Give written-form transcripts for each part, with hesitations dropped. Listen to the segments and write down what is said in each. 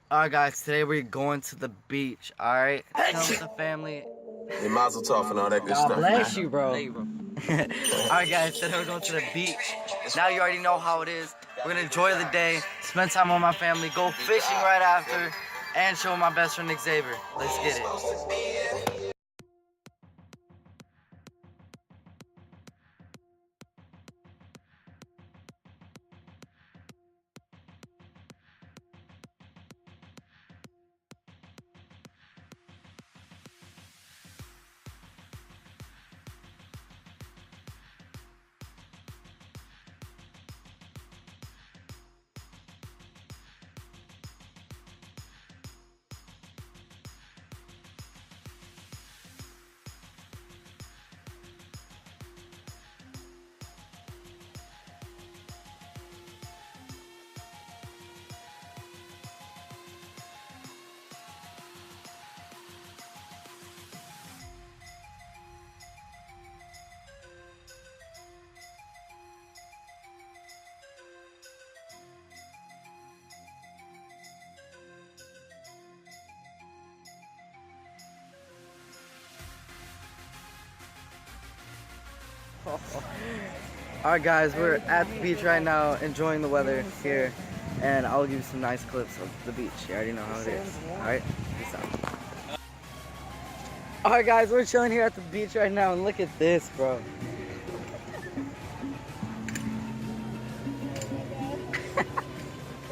Alright guys, today we're going to the beach, alright? Come with the family. Hey, Mazel Tov and all that good God stuff. bless you, bro. Alright guys, today we're going to the beach. Now you already know how it is. We're gonna enjoy the day, spend time with my family, go fishing right after, and show my best friend Xavier. Let's get it. Alright guys, we're at the beach right now, enjoying the weather here, and I'll give you some nice clips of the beach. You already know how it is. Alright, peace out. Alright guys, we're chilling here at the beach right now, and look at this, bro.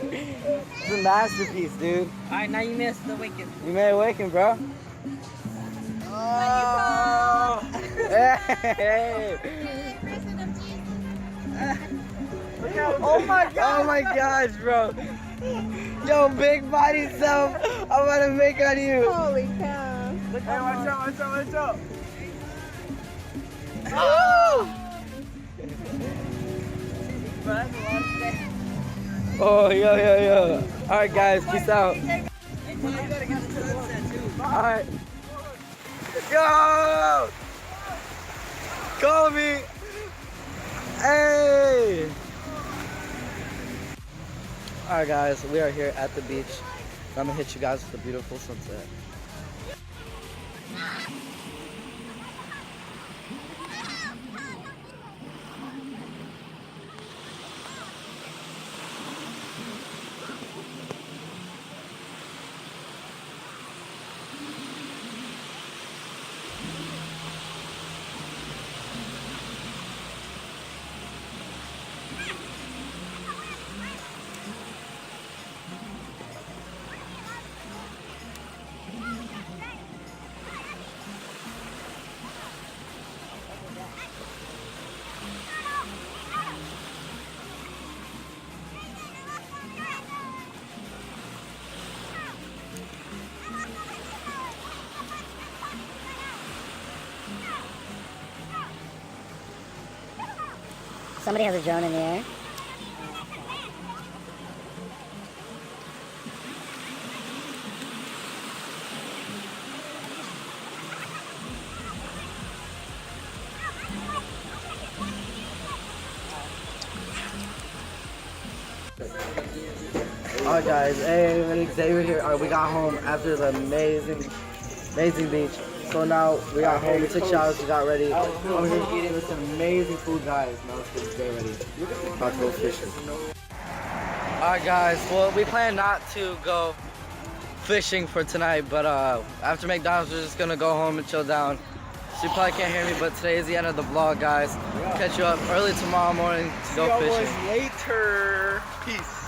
It's a masterpiece, dude. Alright, now you missed the wicket. You made it waking, bro. Oh! Hey! Oh my god! Oh my gosh, bro! Yo, big body self, I'm gonna make on you. Holy cow. Hey, watch out, watch out, watch out. Oh! Oh, yo. Alright guys, peace out. Alright. Yo! Call me! Hey! Alright guys, we are here at the beach. I'm gonna hit you guys with a beautiful sunset. Somebody has a drone in the air. Alright guys, hey, Xavier here. Alright, we got home after the amazing beach. So now we got home, we took showers, we got ready. I'm here eating this amazing food, guys. Now let's get ready. About to go fishing. Alright guys, well we plan not to go fishing for tonight, but after McDonald's we're just gonna go home and chill down. So you probably can't hear me, but today is the end of the vlog, guys. Catch you up early tomorrow morning to go fishing. Later. Peace.